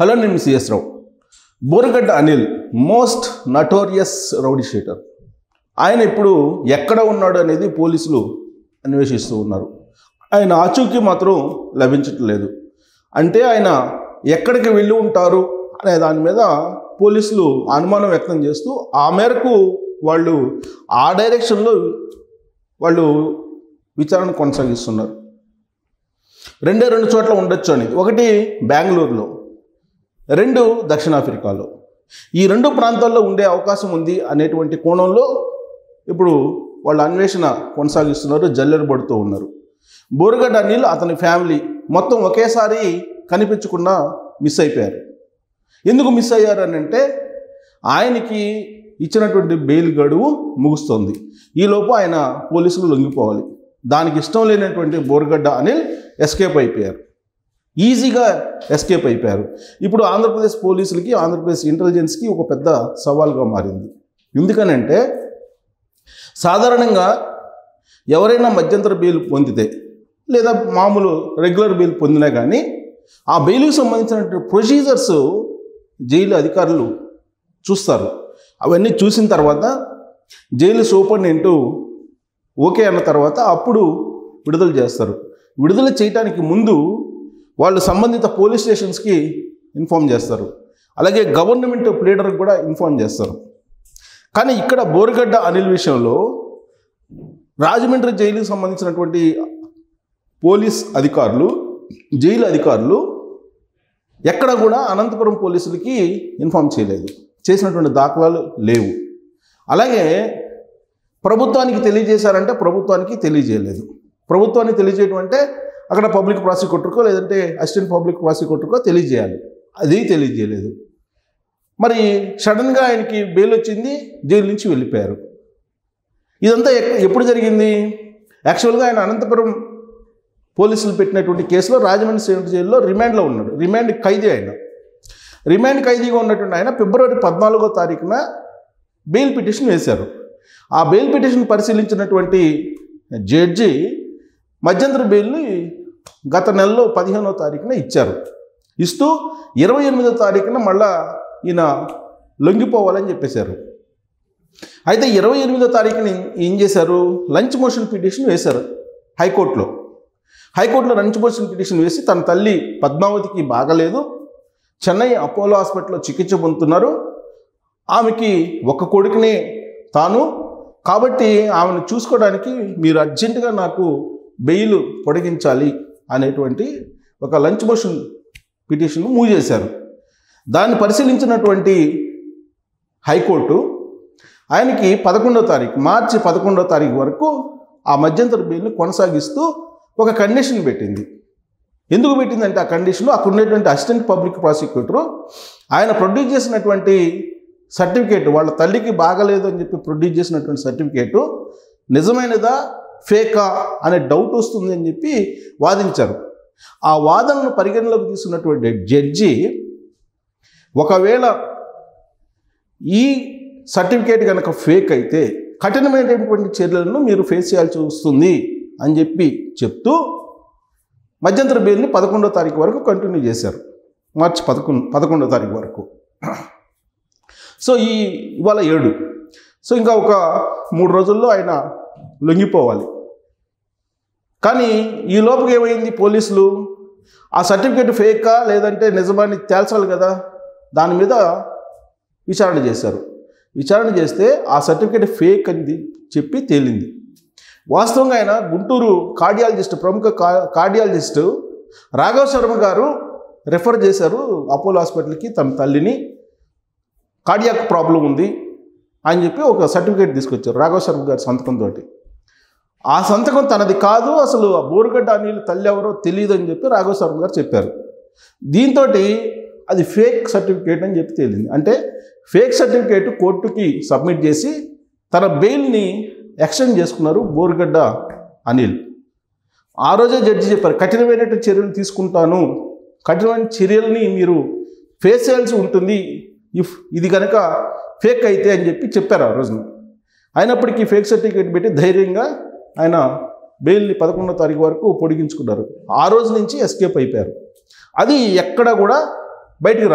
Hello, నేను C S Rao. Borugadda Anil most notorious rowdy sheeter. ఆయన ఇప్పుడు ఎక్కడ ఉన్నాడు అనేది పోలీసులు అన్వేషిస్తూ ఉన్నారు. ఆయన ఆచూకీ మాత్రం లభించట్లేదు. అంటే ఆయన ఎక్కడికి వెళ్ళి ఉంటారు అనే దాని మీద పోలీసులు అనుమానం వ్యక్తం చేస్తూ ఆ మేరకు వాళ్ళు ఆ డైరెక్షన్లో వాళ్ళు విచారణ కొనసాగిస్తున్నారు. రెండు చోట్ల ఉండొచ్చు అని. ఒకటి బెంగళూరులో, రెండు దక్షిణాఫ్రికాలో. ఈ రెండు ప్రాంతాల్లో ఉండే అవకాశం ఉంది అనేటువంటి కోణంలో ఇప్పుడు వాళ్ళ అన్వేషణ కొనసాగిస్తున్నారు, జల్లెడబడుతూ ఉన్నారు. బోరుగడ్డ అనిల్ అతని ఫ్యామిలీ మొత్తం ఒకేసారి కనిపించకుండా మిస్ అయిపోయారు. ఎందుకు మిస్ అయ్యారు అని అంటే, ఆయనకి ఇచ్చినటువంటి బెయిల్ గడువు ముగుస్తుంది. ఈలోపు ఆయన పోలీసులు లొంగిపోవాలి. దానికి ఇష్టం లేనటువంటి బోరుగడ్డ అనిల్ ఎస్కేప్ అయిపోయారు. ఈజీగా ఎస్కేప్ అయిపోయారు. ఇప్పుడు ఆంధ్రప్రదేశ్ పోలీసులకి, ఆంధ్రప్రదేశ్ ఇంటెలిజెన్స్కి ఒక పెద్ద సవాల్గా మారింది. ఎందుకనంటే, సాధారణంగా ఎవరైనా మధ్యంతర బెయిల్ పొందితే లేదా మామూలు రెగ్యులర్ బెయిల్ పొందినా కానీ ఆ బెయిల్కి సంబంధించినటువంటి ప్రొసీజర్స్ జైలు అధికారులు చూస్తారు. అవన్నీ చూసిన తర్వాత జైలు సూపరింటెండెంట్ ఓకే అన్న తర్వాత అప్పుడు విడుదల చేస్తారు. విడుదల చేయడానికి ముందు వాళ్ళు సంబంధిత పోలీస్ స్టేషన్స్కి ఇన్ఫామ్ చేస్తారు. అలాగే గవర్నమెంట్ ప్లీడర్కి కూడా ఇన్ఫామ్ చేస్తారు. కానీ ఇక్కడ బోరుగడ్డ అనిల్ విషయంలో రాజమండ్రి జైలుకి సంబంధించినటువంటి పోలీస్ అధికారులు, జైలు అధికారులు ఎక్కడ కూడా అనంతపురం పోలీసులకి ఇన్ఫామ్ చేయలేదు. చేసినటువంటి దాఖలాలు లేవు. అలాగే ప్రభుత్వానికి తెలియజేశారంటే ప్రభుత్వానికి తెలియజేయలేదు. ప్రభుత్వానికి తెలియజేయడం అంటే అక్కడ పబ్లిక్ ప్రాసిక్యూటర్కో లేదంటే అసిస్టెంట్ పబ్లిక్ ప్రాసిక్యూటర్కో తెలియజేయాలి. అది తెలియజేయలేదు. మరి సడన్గా ఆయనకి బెయిల్ వచ్చింది, జైలు నుంచి వెళ్ళిపోయారు. ఇదంతా ఎప్పుడు జరిగింది? యాక్చువల్గా ఆయన అనంతపురం పోలీసులు పెట్టినటువంటి కేసులో రాజమండ్రి సెంట్రల్ జైల్లో రిమాండ్లో ఉన్నాడు. రిమాండ్ ఖైదీ ఆయన. రిమాండ్ ఖైదీగా ఉన్నటువంటి ఆయన ఫిబ్రవరి 14వ తారీఖున బెయిల్ పిటిషన్ వేశారు. ఆ బెయిల్ పిటిషన్ పరిశీలించినటువంటి జడ్జి మధ్యంతర బెయిల్ని గత నెలలో 15వ తారీఖున ఇచ్చారు. ఇస్తూ 28వ తారీఖున మళ్ళా ఈయన లొంగిపోవాలని చెప్పేశారు. అయితే 28వ తారీఖున ఏం చేశారు? లంచ్ మోషన్ పిటిషన్ వేశారు హైకోర్టులో. హైకోర్టులో లంచ్ మోషన్ పిటిషన్ వేసి తన తల్లి పద్మావతికి బాగలేదు, చెన్నై అపోలో హాస్పిటల్లో చికిత్స పొందుతున్నారు, ఆమెకి ఒక కొడుకునే తాను, కాబట్టి ఆమెను చూసుకోవడానికి మీరు అర్జెంటుగా నాకు బెయిల్ పొడిగించాలి అనేటువంటి ఒక లంచ్ మోషన్ పిటిషన్ మూవ్ చేశారు. దాన్ని పరిశీలించినటువంటి హైకోర్టు ఆయనకి 11వ తారీఖు, మార్చి 11వ తారీఖు వరకు ఆ మధ్యంతర బెయిల్ని కొనసాగిస్తూ ఒక కండిషన్ పెట్టింది. ఎందుకు పెట్టిందంటే, ఆ కండిషన్లో అక్కడ ఉన్నటువంటి అసిస్టెంట్ పబ్లిక్ ప్రాసిక్యూటరు ఆయన ప్రొడ్యూస్ చేసినటువంటి సర్టిఫికేట్, వాళ్ళ తల్లికి బాగలేదు అని చెప్పి ప్రొడ్యూస్ చేసినటువంటి సర్టిఫికేటు నిజమైనదా ఫేకా అనే డౌట్ వస్తుంది అని చెప్పి వాదించారు. ఆ వాదనను పరిగణలోకి తీసుకున్నటువంటి జడ్జి, ఒకవేళ ఈ సర్టిఫికేట్ కనుక ఫేక్ అయితే కఠినమైనటువంటి చర్యలను మీరు ఫేస్ చేయాల్సి వస్తుంది అని చెప్పి చెప్తూ మధ్యంతర బెయిల్ని 11వ తారీఖు వరకు కంటిన్యూ చేశారు. మార్చి 11వ తారీఖు వరకు. సో ఇవాళ 7. సో ఇంకా ఒక 3 రోజుల్లో ఆయన లొంగిపోవాలి. కానీ ఈ లోపుకి ఏమైంది? పోలీసులు ఆ సర్టిఫికేట్ ఫేకా లేదంటే నిజమాన్ని తేల్చాలి కదా, దాని మీద విచారణ చేశారు. విచారణ చేస్తే ఆ సర్టిఫికేట్ ఫేక్ అని చెప్పి తేలింది. వాస్తవంగా ఆయన గుంటూరు కార్డియాలజిస్ట్, ప్రముఖ కార్డియాలజిస్టు రాఘవ శర్మ గారు రెఫర్ చేశారు అపోలో హాస్పిటల్కి తన తల్లిని, కార్డియాక్ ప్రాబ్లం ఉంది అని చెప్పి ఒక సర్టిఫికేట్ తీసుకొచ్చారు రాఘవ శర్మ గారి సంతకంతో. ఆ సంతకం తనది కాదు, అసలు బోరుగడ్డ అనిల్ తల్లి ఎవరో తెలియదు అని చెప్పి రాఘవ శర్మ గారు చెప్పారు. దీంతో అది ఫేక్ సర్టిఫికేట్ అని చెప్పి తేలింది. అంటే ఫేక్ సర్టిఫికేట్ కోర్టుకి సబ్మిట్ చేసి తన బెయిల్ని ఎక్స్టెండ్ చేసుకున్నారు బోరుగడ్డ అనిల్. ఆ రోజే జడ్జి చెప్పారు, కఠినమైనటువంటి చర్యలు తీసుకుంటాను, కఠినమైన చర్యల్ని మీరు ఫేస్ చేయాల్సి ఉంటుంది ఇఫ్ ఇది కనుక ఫేక్ అయితే అని చెప్పి చెప్పారు ఆ రోజున. అయినప్పటికీ ఫేక్ సర్టిఫికేట్ పెట్టి ధైర్యంగా ఆయన బెయిల్ని 11వ తారీఖు వరకు పొడిగించుకున్నారు. ఆ రోజు నుంచి ఎస్కేప్ అయిపోయారు. అది ఎక్కడ కూడా బయటికి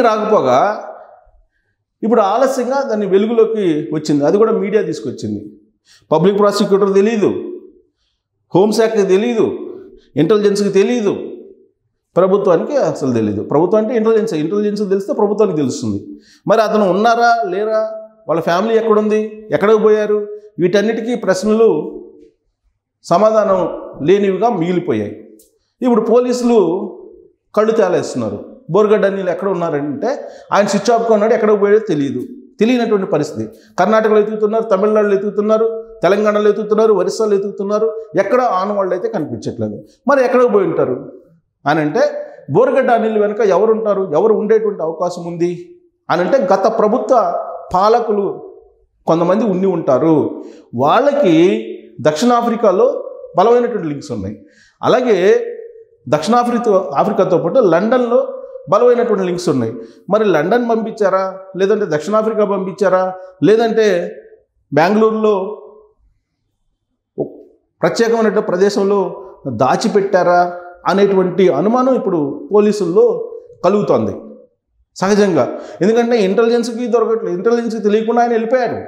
రాకపోగా ఇప్పుడు ఆలస్యంగా దాన్ని వెలుగులోకి వచ్చింది. అది కూడా మీడియా తీసుకొచ్చింది. పబ్లిక్ ప్రాసిక్యూటర్ తెలియదు, హోంశాఖకి తెలియదు, ఇంటెలిజెన్స్కి తెలియదు, ప్రభుత్వానికి అసలు తెలియదు. ప్రభుత్వం అంటే ఇంటెలిజెన్స్ తెలిస్తే ప్రభుత్వానికి తెలుస్తుంది. మరి అతను ఉన్నారా లేరా, వాళ్ళ ఫ్యామిలీ ఎక్కడుంది, ఎక్కడికి పోయారు, వీటన్నిటికీ ప్రశ్నలు సమాధానం లేనివిగా మిగిలిపోయాయి. ఇప్పుడు పోలీసులు కళ్ళు తేలేస్తున్నారు. బోరుగడ్డ అనిల్ ఎక్కడ ఉన్నారంటే ఆయన స్విచ్ ఆఫ్గా ఉన్నాడు, ఎక్కడికి పోయాడో తెలియనటువంటి పరిస్థితి. కర్ణాటకలో ఎతుకుతున్నారు, తమిళనాడులో ఎతుకుతున్నారు, తెలంగాణలో ఎతుకుతున్నారు, ఒరిస్సాలో ఎతుకుతున్నారు, ఎక్కడ ఆనవాళ్ళు అయితే కనిపించట్లేదు. మరి ఎక్కడికి పోయి ఉంటారు అని అంటే బోరుగడ్డ అనిల్ వెనుక ఎవరు ఉంటారు, ఎవరు ఉండేటువంటి అవకాశం ఉంది అని అంటే గత ప్రభుత్వ పాలకులు కొంతమంది ఉండి ఉంటారు. వాళ్ళకి దక్షిణాఫ్రికాలో బలమైనటువంటి లింక్స్ ఉన్నాయి. అలాగే ఆఫ్రికాతో పాటు లండన్లో బలమైనటువంటి లింక్స్ ఉన్నాయి. మరి లండన్ పంపించారా, లేదంటే దక్షిణాఫ్రికా పంపించారా, లేదంటే బెంగళూరులో ప్రత్యేకమైనటువంటి ప్రదేశంలో దాచిపెట్టారా అనేటువంటి అనుమానం ఇప్పుడు పోలీసుల్లో కలుగుతోంది సహజంగా. ఎందుకంటే ఇంటెలిజెన్స్కి దొరకట్లేదు, ఇంటెలిజెన్స్కి తెలియకుండా ఆయన వెళ్ళిపోయారు.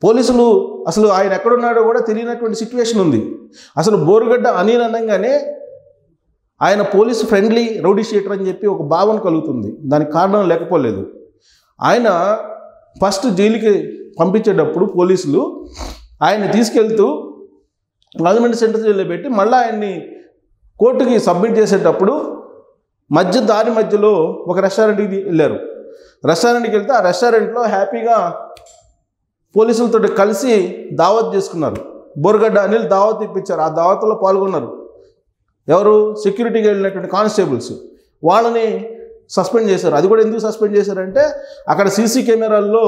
పోలీసులు అసలు ఆయన ఎక్కడున్నాడో కూడా తెలియనటువంటి సిచ్యువేషన్ ఉంది. అసలు బోరుగడ్డ అనిల్ అనగానే ఆయన పోలీసు ఫ్రెండ్లీ రౌడీ షీటర్ అని చెప్పి ఒక భావన కలుగుతుంది. దానికి కారణం లేకపోలేదు. ఆయన ఫస్ట్ జైలుకి పంపించేటప్పుడు పోలీసులు ఆయన్ని తీసుకెళ్తూ రాజమండ్రి సెంట్రల్ జైల్లో పెట్టి మళ్ళీ ఆయన్ని కోర్టుకి సబ్మిట్ చేసేటప్పుడు దారి మధ్యలో ఒక రెస్టారెంట్కి వెళ్ళారు. రెస్టారెంట్కి వెళ్తే ఆ రెస్టారెంట్లో హ్యాపీగా పోలీసులతో కలిసి దావత్ చేసుకున్నారు. బోరుగడ్డ అనిల్ దావత్ ఇప్పించారు. ఆ దావత్లో పాల్గొన్నారు. ఎవరు? సెక్యూరిటీకి వెళ్ళినటువంటి కానిస్టేబుల్స్. వాళ్ళని సస్పెండ్ చేశారు. అది కూడా ఎందుకు సస్పెండ్ చేశారంటే అక్కడ సీసీ కెమెరాల్లో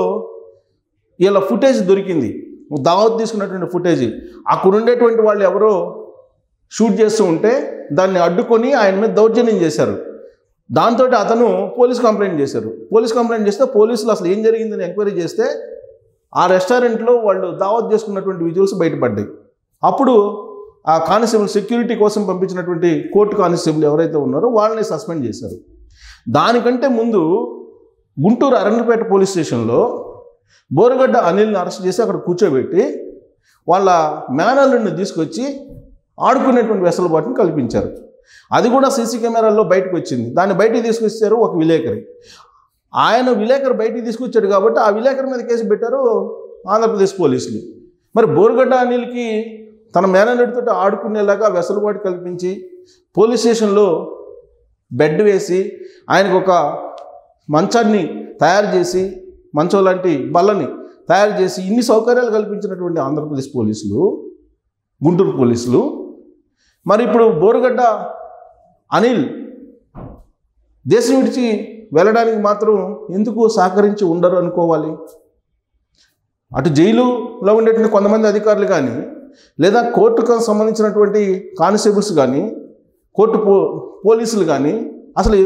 వీళ్ళ ఫుటేజ్ దొరికింది, దావత్ తీసుకున్నటువంటి ఫుటేజ్. అక్కడ ఉండేటువంటి వాళ్ళు ఎవరో షూట్ చేస్తూ ఉంటే దాన్ని అడ్డుకొని ఆయన మీద దౌర్జన్యం చేశారు. దాంతో అతను పోలీస్ కంప్లైంట్ చేశారు. పోలీస్ కంప్లైంట్ చేస్తే పోలీసులు అసలు ఏం జరిగిందని ఎంక్వైరీ చేస్తే ఆ రెస్టారెంట్లో వాళ్ళు దావత్ చేసుకున్నటువంటి విజువల్స్ బయటపడ్డాయి. అప్పుడు ఆ కానిస్టేబుల్ సెక్యూరిటీ కోసం పంపించినటువంటి కోర్టు కానిస్టేబుల్ ఎవరైతే ఉన్నారో వాళ్ళని సస్పెండ్ చేశారు. దానికంటే ముందు గుంటూరు అరణ్యపేట పోలీస్ స్టేషన్లో బోరుగడ్డ అనిల్ని అరెస్ట్ చేసి అక్కడ కూర్చోబెట్టి వాళ్ళ మేనల్ని తీసుకొచ్చి ఆడుకునేటువంటి వెసులుబాటుని కల్పించారు. అది కూడా సీసీ కెమెరాల్లో బయటకు వచ్చింది. దాన్ని బయటికి తీసుకొచ్చారు ఒక విలేకరి. ఆయన విలేకరు బయటికి తీసుకొచ్చాడు కాబట్టి ఆ విలేకరి మీద కేసు పెట్టారు ఆంధ్రప్రదేశ్ పోలీసులు. మరి బోరుగడ్డ అనిల్కి తన మేనల్లుడితో ఆడుకునేలాగా వెసులుబాటు కల్పించి పోలీస్ స్టేషన్లో బెడ్ వేసి ఆయనకు ఒక మంచాన్ని తయారు చేసి, మంచం లాంటి బల్లని తయారు చేసి ఇన్ని సౌకర్యాలు కల్పించినటువంటి ఆంధ్రప్రదేశ్ పోలీసులు, గుంటూరు పోలీసులు, మరి ఇప్పుడు బోరుగడ్డ అనిల్ దేశం విడిచి వెళ్ళడానికి మాత్రం ఎందుకు సహకరించి ఉండరు అనుకోవాలి? అటు జైలులో ఉండేటువంటి కొంతమంది అధికారులు కానీ, లేదా కోర్టుకు సంబంధించినటువంటి కానిస్టేబుల్స్ కానీ, కోర్టు పోలీసులు కానీ, అసలు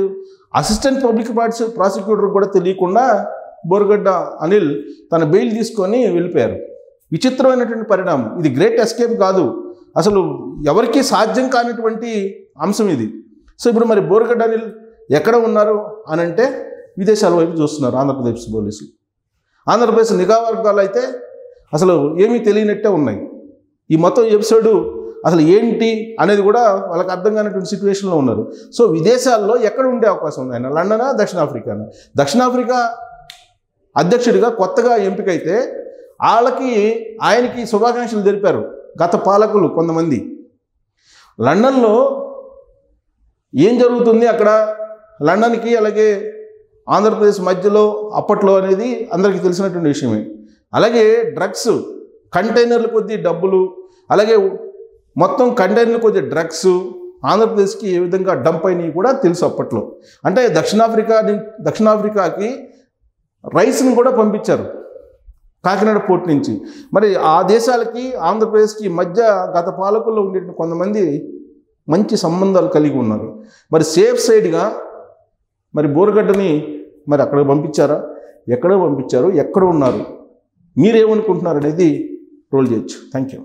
అసిస్టెంట్ పబ్లిక్ ప్రాసిక్యూటర్ కూడా తెలియకుండా బోరుగడ్డ అనిల్ తన బెయిల్ తీసుకొని వెళ్ళిపోయారు. విచిత్రమైనటువంటి పరిణామం ఇది. గ్రేట్ ఎస్కేప్ కాదు, అసలు ఎవరికీ సాధ్యం కానిటువంటి అంశం ఇది. సో ఇప్పుడు మరి బోరుగడ్డ అనిల్ ఎక్కడ ఉన్నారు అని అంటే విదేశాల వైపు చూస్తున్నారు ఆంధ్రప్రదేశ్ పోలీసులు. ఆంధ్రప్రదేశ్ నిఘా వర్గాలు అయితే అసలు ఏమీ తెలియనట్టే ఉన్నాయి. ఈ మొత్తం ఎపిసోడు అసలు ఏంటి అనేది కూడా వాళ్ళకి అర్థం కానటువంటి సిచ్యువేషన్లో ఉన్నారు. సో విదేశాల్లో ఎక్కడ ఉండే అవకాశం ఉంది? ఆయన లండనా, దక్షిణాఫ్రికానా? దక్షిణాఫ్రికా అధ్యక్షుడిగా కొత్తగా ఎంపికైతే ఆయనకి శుభాకాంక్షలు తెలిపారు గత పాలకులు కొంతమంది. లండన్లో ఏం జరుగుతుంది అక్కడ, లండన్కి అలాగే ఆంధ్రప్రదేశ్ మధ్యలో అప్పట్లో అనేది అందరికీ తెలిసినటువంటి విషయమే. అలాగే డ్రగ్స్, కంటైనర్ల కొద్దీ డబ్బులు, అలాగే మొత్తం కంటైనర్ల కొద్దీ డ్రగ్స్ ఆంధ్రప్రదేశ్కి ఏ విధంగా డంప్ అయినవి కూడా తెలుసు అప్పట్లో. అంటే దక్షిణాఫ్రికాకి రైస్ని కూడా పంపించారు కాకినాడ పోర్ట్ నుంచి. మరి ఆ దేశాలకి ఆంధ్రప్రదేశ్కి మధ్య గత పాలకుల్లో ఉండే కొంతమంది మంచి సంబంధాలు కలిగి ఉన్నారు. మరి సేఫ్ సైడ్గా మరి బోరుగడ్డని మరి అక్కడికి పంపించారా, ఎక్కడ పంపించారు, ఎక్కడ ఉన్నారు, మీరేమనుకుంటున్నారు అనేది రోల్ చేయొచ్చు. Thank you.